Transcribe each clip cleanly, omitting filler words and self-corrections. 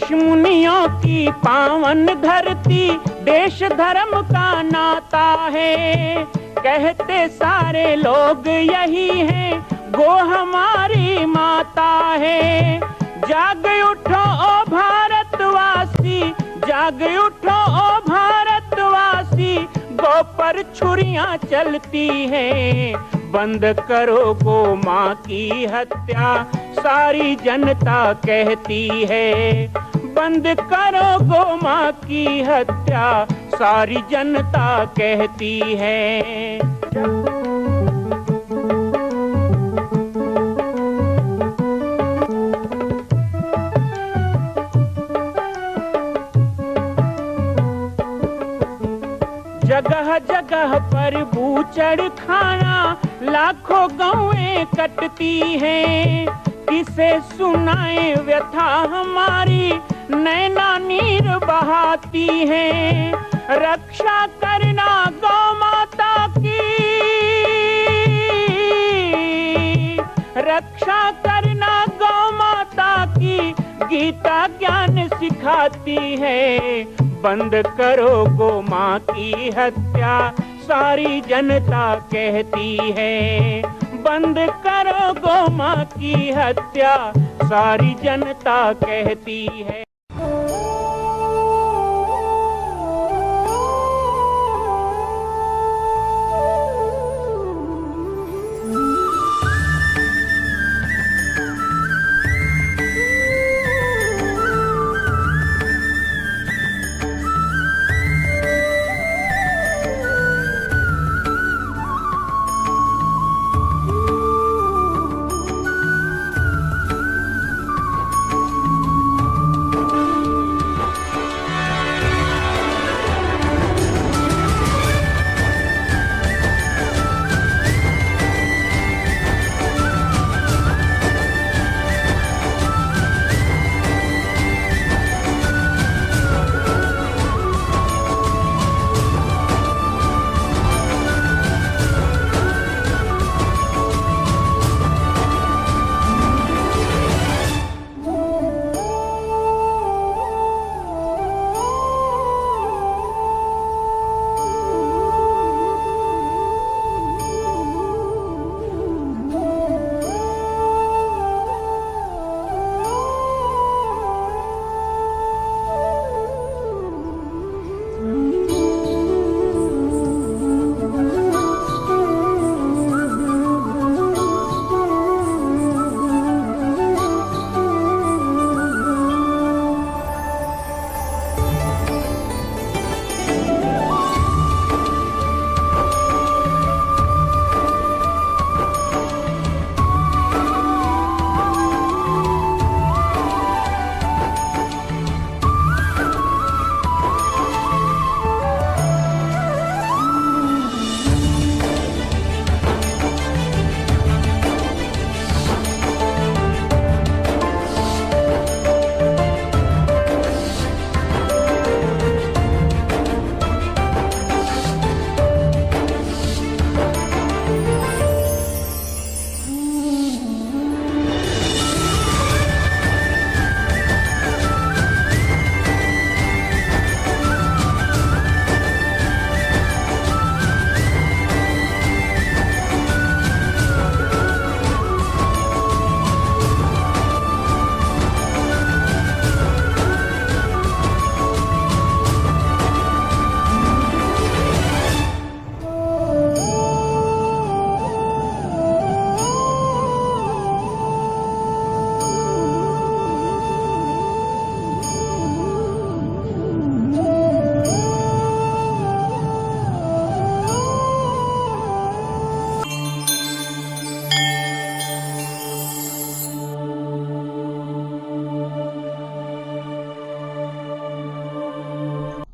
ऋषि मुनियों की पावन धरती, देश धर्म का नाता है। कहते सारे लोग यही हैं, गो हमारी माता है। जाग उठो ओ भारतवासी, जाग उठो ओ भारतवासी, गो पर छुरियां चलती हैं। बंद करो गो माँ की हत्या, सारी जनता कहती है। बंद करो गो माँ की हत्या, सारी जनता कहती है। जगह जगह पर बूचड़ खाना, लाखों गौएं कटती हैं। किसे सुनाए व्यथा हमारी, नैना नीर बहाती हैं। रक्षा करना गौ माता की, रक्षा करना गौ माता की, गीता ज्ञान सिखाती है। बंद करो गो माँ की हत्या, सारी जनता कहती है। बंद करो गो माँ की हत्या, सारी जनता कहती है।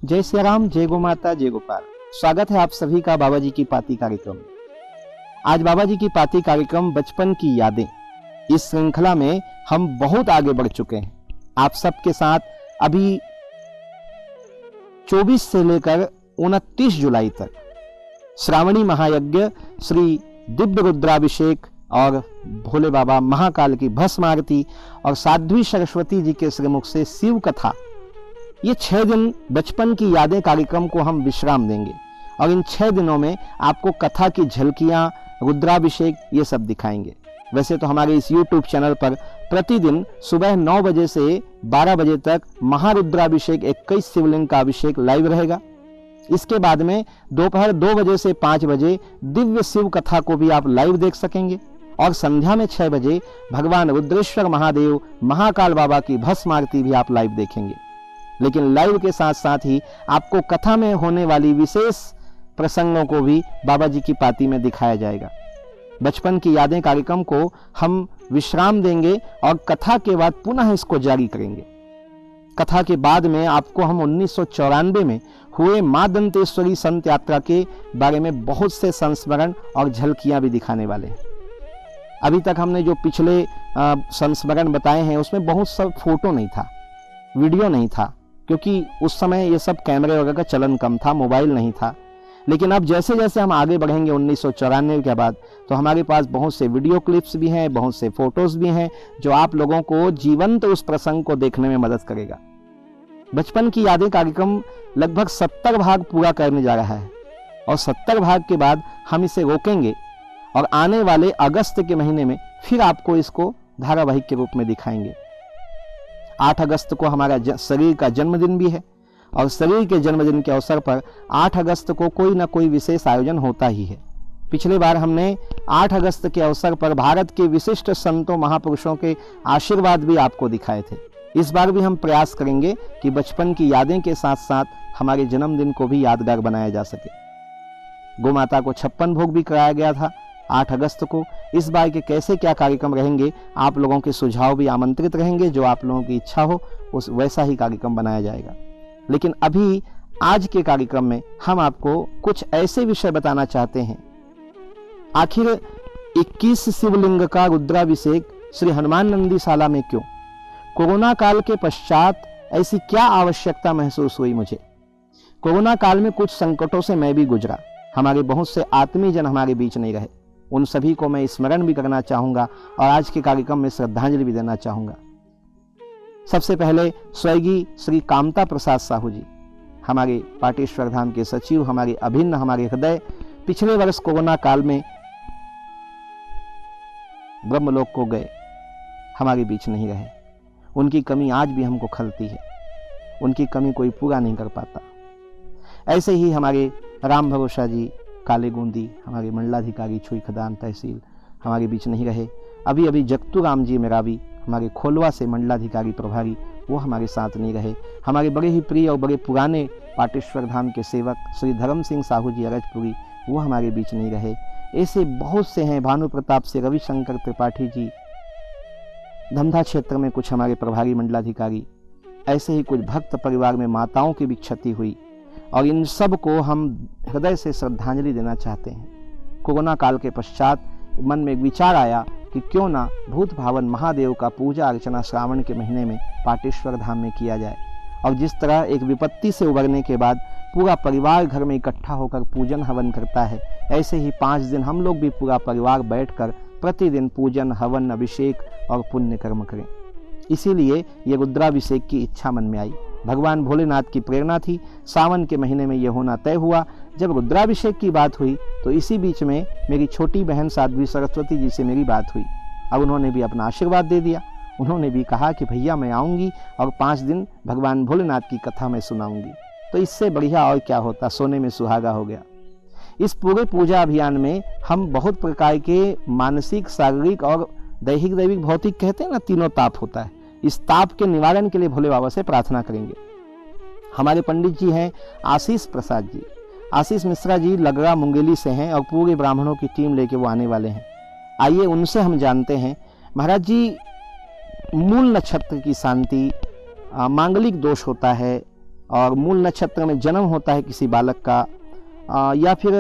जय श्री राम, जय गो माता, जय गोपाल। स्वागत है आप सभी का बाबा जी की पाती कार्यक्रम में। आज बाबा जी की पाती कार्यक्रम बचपन की यादें, इस श्रृंखला में हम बहुत आगे बढ़ चुके हैं। आप सबके साथ अभी 24 से लेकर 29 जुलाई तक श्रावणी महायज्ञ श्री दिव्य रुद्राभिषेक और भोले बाबा महाकाल की भस्म आरती और साध्वी सरस्वती जी के श्रीमुख से शिव कथा, ये 6 दिन बचपन की यादें कार्यक्रम को हम विश्राम देंगे और इन 6 दिनों में आपको कथा की झलकियां, रुद्राभिषेक ये सब दिखाएंगे। वैसे तो हमारे इस YouTube चैनल पर प्रतिदिन सुबह 9 बजे से 12 बजे तक महारुद्राभिषेक 21 शिवलिंग का अभिषेक लाइव रहेगा। इसके बाद में दोपहर 2 बजे से 5 बजे दिव्य शिव कथा को भी आप लाइव देख सकेंगे और संध्या में 6 बजे भगवान रुद्रेश्वर महादेव महाकाल बाबा की भस्म आरती भी आप लाइव देखेंगे। लेकिन लाइव के साथ साथ ही आपको कथा में होने वाली विशेष प्रसंगों को भी बाबा जी की पाती में दिखाया जाएगा। बचपन की यादें कार्यक्रम को हम विश्राम देंगे और कथा के बाद पुनः इसको जारी करेंगे। कथा के बाद में आपको हम 1994 में हुए मां दंतेश्वरी संत यात्रा के बारे में बहुत से संस्मरण और झलकियां भी दिखाने वाले हैं। अभी तक हमने जो पिछले संस्मरण बताए हैं उसमें बहुत सब फोटो नहीं था, वीडियो नहीं था, क्योंकि उस समय ये सब कैमरे वगैरह का चलन कम था, मोबाइल नहीं था। लेकिन अब जैसे जैसे हम आगे बढ़ेंगे 1994 के बाद, तो हमारे पास बहुत से वीडियो क्लिप्स भी हैं, बहुत से फोटोज भी हैं जो आप लोगों को जीवंत उस प्रसंग को देखने में मदद करेगा। बचपन की यादें कार्यक्रम लगभग 70 भाग पूरा करने जा रहा है और 70 भाग के बाद हम इसे रोकेंगे और आने वाले अगस्त के महीने में फिर आपको इसको धारावाहिक के रूप में दिखाएंगे। 8 अगस्त को हमारा शरीर का जन्मदिन भी है और शरीर के जन्मदिन के अवसर पर 8 अगस्त को कोई ना कोई विशेष आयोजन होता ही है। पिछले बार हमने 8 अगस्त के अवसर पर भारत के विशिष्ट संतों महापुरुषों के आशीर्वाद भी आपको दिखाए थे। इस बार भी हम प्रयास करेंगे कि बचपन की यादें के साथ साथ हमारे जन्मदिन को भी यादगार बनाया जा सके। गोमाता को 56 भोग भी कराया गया था 8 अगस्त को। इस बार के कैसे क्या कार्यक्रम रहेंगे, आप लोगों के सुझाव भी आमंत्रित रहेंगे। जो आप लोगों की इच्छा हो उस वैसा ही कार्यक्रम बनाया जाएगा। लेकिन अभी आज के कार्यक्रम में हम आपको कुछ ऐसे विषय बताना चाहते हैं। आखिर 21 शिवलिंग का रुद्राभिषेक श्री हनुमान नंदीशाला में क्यों? कोरोना काल के पश्चात ऐसी क्या आवश्यकता महसूस हुई मुझे? कोरोना काल में कुछ संकटों से मैं भी गुजरा। हमारे बहुत से आत्मीय जन हमारे बीच नहीं रहे। उन सभी को मैं स्मरण भी करना चाहूंगा और आज के कार्यक्रम में श्रद्धांजलि भी देना चाहूंगा। सबसे पहले स्वर्गीय श्री कामता प्रसाद साहू जी, हमारे पाटेश्वर धाम के सचिव, हमारे अभिन्न, हमारे हृदय, पिछले वर्ष कोरोना काल में ब्रह्मलोक को गए, हमारे बीच नहीं रहे। उनकी कमी आज भी हमको खलती है, उनकी कमी कोई पूरा नहीं कर पाता। ऐसे ही हमारे राम भरोसा जी काले गूंदी, हमारे मंडलाधिकारी छुई खदान तहसील, हमारे बीच नहीं रहे। अभी अभी जगतू राम जी मेरावी, हमारे खोलवा से मंडलाधिकारी प्रभारी, वो हमारे साथ नहीं रहे। हमारे बड़े ही प्रिय और बड़े पुराने पाटेश्वर धाम के सेवक श्री धर्म सिंह साहू जी अरजपुरी, वो हमारे बीच नहीं रहे। ऐसे बहुत से हैं। भानु प्रताप से रविशंकर त्रिपाठी जी, धमधा क्षेत्र में कुछ हमारे प्रभारी मंडलाधिकारी, ऐसे ही कुछ भक्त परिवार में माताओं की भी क्षति हुई और इन सब को हम हृदय से श्रद्धांजलि देना चाहते हैं। कोरोना काल के पश्चात मन में विचार आया कि क्यों ना भूत भावन महादेव का पूजा अर्चना श्रावण के महीने में पाटेश्वर धाम में किया जाए। और जिस तरह एक विपत्ति से उबरने के बाद पूरा परिवार घर में इकट्ठा होकर पूजन हवन करता है, ऐसे ही 5 दिन हम लोग भी पूरा परिवार बैठकर प्रतिदिन पूजन हवन अभिषेक और पुण्य कर्म करें। इसीलिए ये रुद्राभिषेक की इच्छा मन में आई। भगवान भोलेनाथ की प्रेरणा थी। सावन के महीने में यह होना तय हुआ। जब रुद्राभिषेक की बात हुई तो इसी बीच में मेरी छोटी बहन साध्वी सरस्वती जी से मेरी बात हुई। अब उन्होंने भी अपना आशीर्वाद दे दिया। उन्होंने भी कहा कि भैया मैं आऊँगी और 5 दिन भगवान भोलेनाथ की कथा मैं सुनाऊंगी। तो इससे बढ़िया और क्या होता, सोने में सुहागा हो गया। इस पूरे पूजा अभियान में हम बहुत प्रकार के मानसिक, शारीरिक और दैहिक, दैविक, भौतिक कहते हैं ना, तीनों ताप होता है। इस ताप के निवारण के लिए भोले बाबा से प्रार्थना करेंगे। हमारे पंडित जी हैं आशीष प्रसाद जी। आशीष मिश्रा जी लगरा मुंगेली से हैं और पूरे ब्राह्मणों की टीम लेके वो आने वाले हैं। आइए उनसे हम जानते हैं। महाराज जी, मूल नक्षत्र की शांति, मांगलिक दोष होता है और मूल नक्षत्र में जन्म होता है किसी बालक का, या फिर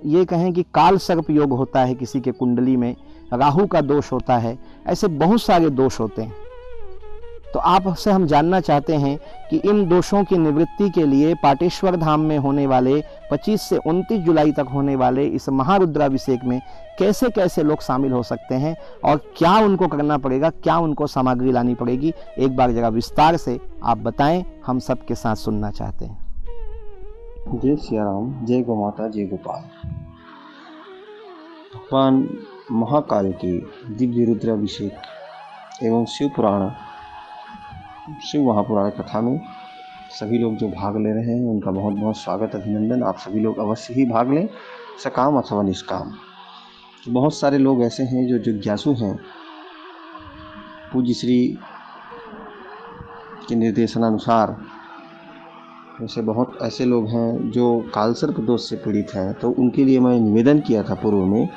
ये कहें कि काल सर्प योग होता है किसी के कुंडली में, राहु का दोष होता है, ऐसे बहुत सारे दोष होते हैं। तो आपसे हम जानना चाहते हैं कि इन दोषों की निवृत्ति के लिए पाटेश्वर धाम में होने वाले 25 से 29 जुलाई तक होने वाले इस महारुद्राभिषेक में कैसे कैसे लोग शामिल हो सकते हैं और क्या उनको करना पड़ेगा, क्या उनको सामग्री लानी पड़ेगी, एक बार जरा विस्तार से आप बताएं, हम सबके साथ सुनना चाहते हैं। जय सिया राम, जय गौ माता, जय गोपाल। भगवान महाकाल की दिव्य रुद्राभिषेक एवं शिव महापुराण कथा में सभी लोग जो भाग ले रहे हैं उनका बहुत बहुत स्वागत, अभिनंदन। आप सभी लोग अवश्य ही भाग लें, सकाम अथवा निष्काम। बहुत सारे लोग ऐसे हैं जो जिज्ञासु हैं। पूज्य श्री के निर्देशनानुसार ऐसे बहुत ऐसे लोग हैं जो कालसर्प दोष से पीड़ित हैं, तो उनके लिए मैं निवेदन किया था पूर्व में।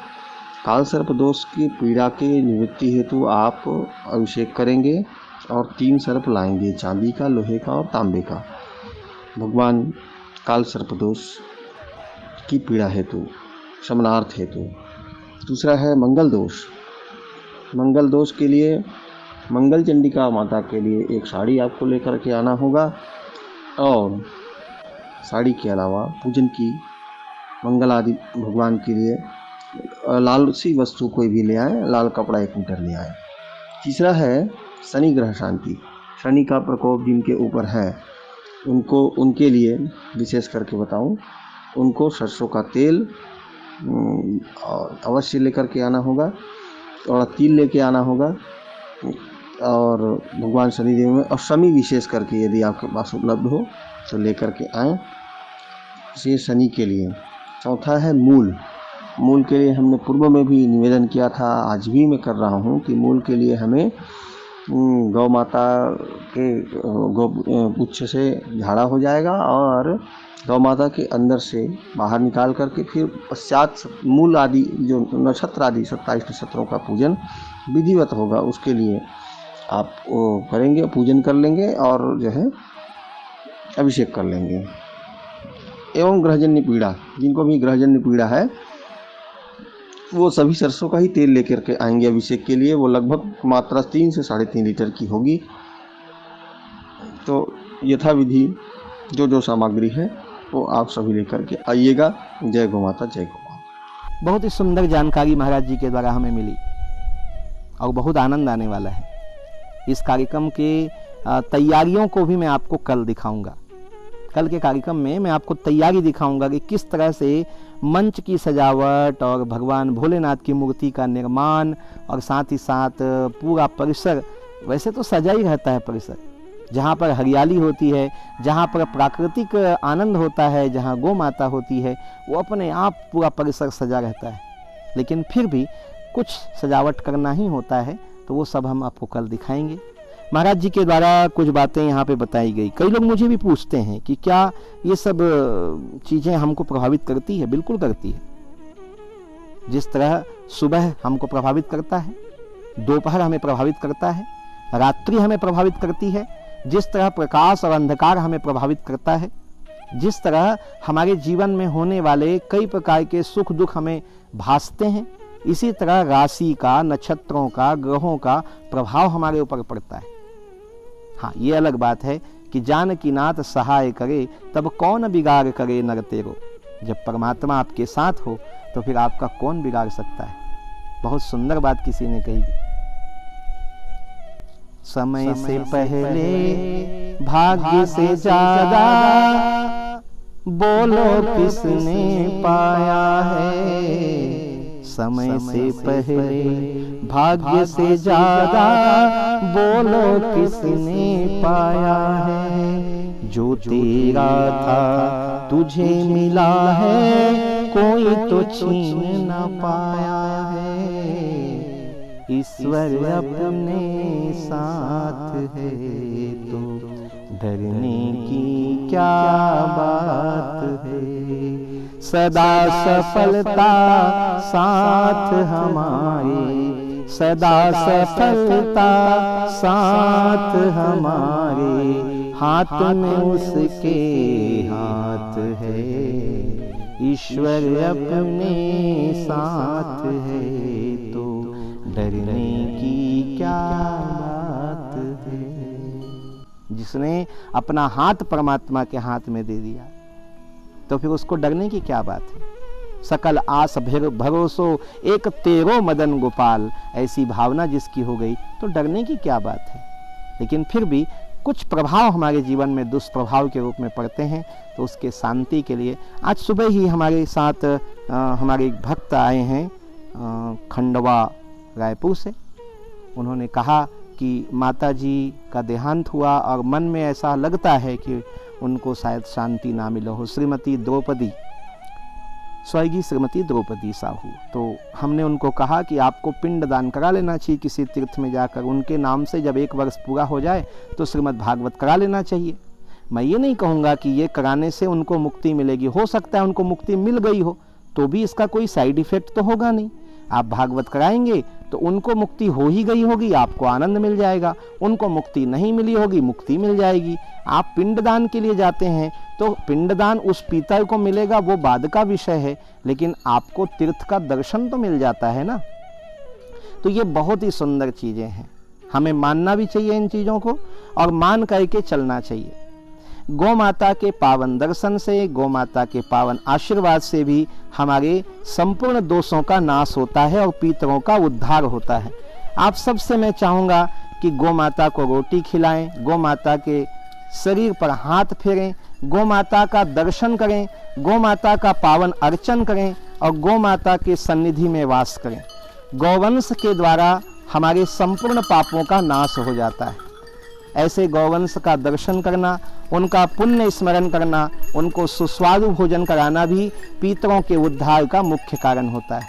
कालसर्प दोष की पीड़ा के निवृत्ति हेतु आप अभिषेक करेंगे और 3 सर्प लाएंगे, चांदी का, लोहे का और तांबे का, भगवान काल सर्प दोष की पीड़ा हेतु, शमनार्थ हेतु। दूसरा है मंगल दोष। मंगल दोष के लिए मंगल चंडिका माता के लिए एक साड़ी आपको लेकर के आना होगा और साड़ी के अलावा पूजन की मंगल आदि भगवान के लिए लाल सी वस्तु कोई भी ले आए, लाल कपड़ा 1 मीटर ले आए। तीसरा है शनि ग्रह शांति। शनि का प्रकोप जिनके ऊपर है उनके लिए विशेष करके बताऊं, उनको सरसों का तेल अवश्य लेकर के आना होगा और तिल लेके आना होगा और भगवान शनिदेव में और शमी विशेष करके यदि आपके पास उपलब्ध हो तो लेकर के आएँ, ये शनि के लिए। चौथा है मूल। मूल के लिए हमने पूर्व में भी निवेदन किया था, आज भी मैं कर रहा हूँ कि मूल के लिए हमें गौ माता के पुच्छ से झाड़ा हो जाएगा और गौ माता के अंदर से बाहर निकाल करके फिर पश्चात मूल आदि जो नक्षत्र आदि 27 नक्षत्रों का पूजन विधिवत होगा, उसके लिए आप वो करेंगे, पूजन कर लेंगे और जो है अभिषेक कर लेंगे। एवं ग्रहजन्य पीड़ा, जिनको भी ग्रहजन्य पीड़ा है वो सभी सरसों का ही तेल लेकर के आएंगे अभिषेक के लिए। वो लगभग मात्रा 3 से 3.5 लीटर की होगी। तो यथाविधि जो सामग्री है वो आप सभी लेकर के आइएगा। जय गौ माता, जय गोपाल। बहुत ही सुंदर जानकारी महाराज जी के द्वारा हमें मिली और बहुत आनंद आने वाला है। इस कार्यक्रम के तैयारियों को भी मैं आपको कल दिखाऊंगा। कल के कार्यक्रम में मैं आपको तैयारी दिखाऊंगा कि किस तरह से मंच की सजावट और भगवान भोलेनाथ की मूर्ति का निर्माण और साथ ही साथ पूरा परिसर, वैसे तो सजा ही रहता है परिसर, जहाँ पर हरियाली होती है, जहाँ पर प्राकृतिक आनंद होता है, जहाँ गौ माता होती है, वो अपने आप पूरा परिसर सजा रहता है। लेकिन फिर भी कुछ सजावट करना ही होता है, तो वो सब हम आपको कल दिखाएंगे। महाराज जी के द्वारा कुछ बातें यहाँ पे बताई गई। कई लोग मुझे भी पूछते हैं कि क्या ये सब चीज़ें हमको प्रभावित करती है? बिल्कुल करती है। जिस तरह सुबह हमको प्रभावित करता है, दोपहर हमें प्रभावित करता है, रात्रि हमें प्रभावित करती है, जिस तरह प्रकाश और अंधकार हमें प्रभावित करता है, जिस तरह हमारे जीवन में होने वाले कई प्रकार के सुख दुख हमें भासते हैं, इसी तरह राशि का, नक्षत्रों का, ग्रहों का प्रभाव हमारे ऊपर पड़ता है। हाँ, ये अलग बात है कि जानकी नाथ सहाय करे तब कौन बिगाड़ करे नर तेरो। जब परमात्मा आपके साथ हो तो फिर आपका कौन बिगाड़ सकता है। बहुत सुंदर बात किसी ने कही। समय से पहले भाग्य से ज्यादा बोलो किसने पाया है। समय से पहले भाग्य से ज्यादा बोलो किसने पाया है। जो तेरा था तुझे मिला है, कोई तो छीन न पाया है। ईश्वर अपने साथ है तो डरने की क्या बात है। सदा सफलता साथ हमारे, सदा सफलता साथ हमारे। हाथ में उसके हाथ है, ईश्वर अपने साथ है तो डरने की क्या बात है। उसने अपना हाथ परमात्मा के हाथ में दे दिया, तो फिर उसको डरने की क्या बात है। सकल आस भरोसो एक तेरो मदन गोपाल, ऐसी भावना जिसकी हो गई तो डरने की क्या बात है। लेकिन फिर भी कुछ प्रभाव हमारे जीवन में दुष्प्रभाव के रूप में पड़ते हैं, तो उसके शांति के लिए आज सुबह ही हमारे साथ हमारे एक भक्त आए हैं खंडवा रायपुर से। उन्होंने कहा कि माता जी का देहांत हुआ और मन में ऐसा लगता है कि उनको शायद शांति ना मिला हो। श्रीमती द्रौपदी, स्वर्गीय श्रीमती द्रौपदी साहू, तो हमने उनको कहा कि आपको पिंड दान करा लेना चाहिए किसी तीर्थ में जाकर। उनके नाम से जब 1 वर्ष पूरा हो जाए तो श्रीमद् भागवत करा लेना चाहिए। मैं ये नहीं कहूँगा कि ये कराने से उनको मुक्ति मिलेगी, हो सकता है उनको मुक्ति मिल गई हो, तो भी इसका कोई साइड इफेक्ट तो होगा नहीं। आप भागवत कराएंगे तो उनको मुक्ति हो ही गई होगी, आपको आनंद मिल जाएगा। उनको मुक्ति नहीं मिली होगी, मुक्ति मिल जाएगी। आप पिंडदान के लिए जाते हैं तो पिंडदान उस पितर को मिलेगा, वो बाद का विषय है, लेकिन आपको तीर्थ का दर्शन तो मिल जाता है ना। तो ये बहुत ही सुंदर चीजें हैं, हमें मानना भी चाहिए इन चीजों को और मान करके चलना चाहिए। गौ माता के पावन दर्शन से, गौ माता के पावन आशीर्वाद से भी हमारे संपूर्ण दोषों का नाश होता है और पितरों का उद्धार होता है। आप सबसे मैं चाहूँगा कि गौ माता को रोटी खिलाएं, गौ माता के शरीर पर हाथ फेरें, गौ माता का दर्शन करें, गौ माता का पावन अर्चन करें और गौ माता के सन्निधि में वास करें। गौवंश के द्वारा हमारे संपूर्ण पापों का नाश हो जाता है। ऐसे गौवंश का दर्शन करना, उनका पुण्य स्मरण करना, उनको सुस्वादु भोजन कराना भी पितरों के उद्धार का मुख्य कारण होता है।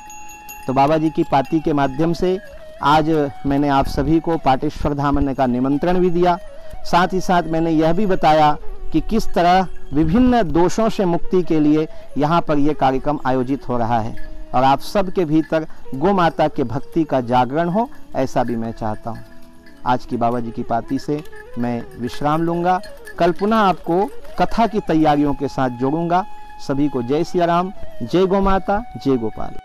तो बाबा जी की पाती के माध्यम से आज मैंने आप सभी को पाटेश्वर धाम आने का निमंत्रण भी दिया। साथ ही साथ मैंने यह भी बताया कि किस तरह विभिन्न दोषों से मुक्ति के लिए यहाँ पर यह कार्यक्रम आयोजित हो रहा है और आप सबके भीतर गौ माता के भक्ति का जागरण हो, ऐसा भी मैं चाहता हूँ। आज की बाबा जी की पाती से मैं विश्राम लूँगा। कल पुनः आपको कथा की तैयारियों के साथ जोड़ूंगा। सभी को जय सिया राम, जय गौ माता, जय गोपाल।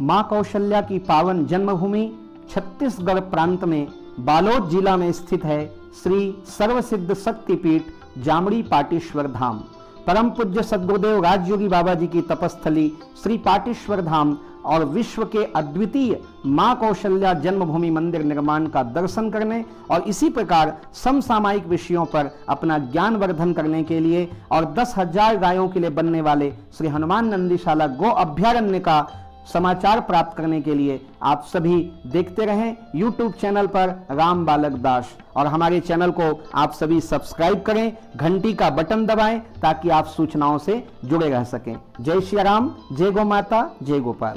मां कौशल्या की पावन जन्मभूमि छत्तीसगढ़ प्रांत में बालोद जिला में स्थित है श्री सर्वसिद्ध शक्तिपीठ जामड़ी पाटेश्वर धाम। परम पूज्य सद्गुरुदेव राजयोगी बाबा जी की तपस्थली श्री पाटेश्वर धाम और विश्व के अद्वितीय मां कौशल्या जन्मभूमि मंदिर निर्माण का दर्शन करने और इसी प्रकार समसामयिक विषयों पर अपना ज्ञान वर्धन करने के लिए और 10,000 गायों के लिए बनने वाले श्री हनुमान नंदीशाला गो अभ्यारण्य का समाचार प्राप्त करने के लिए आप सभी देखते रहें YouTube चैनल पर राम बालक दास, और हमारे चैनल को आप सभी सब्सक्राइब करें, घंटी का बटन दबाएं ताकि आप सूचनाओं से जुड़े रह सकें। जय श्री राम, जय गौ माता, जय गोपाल।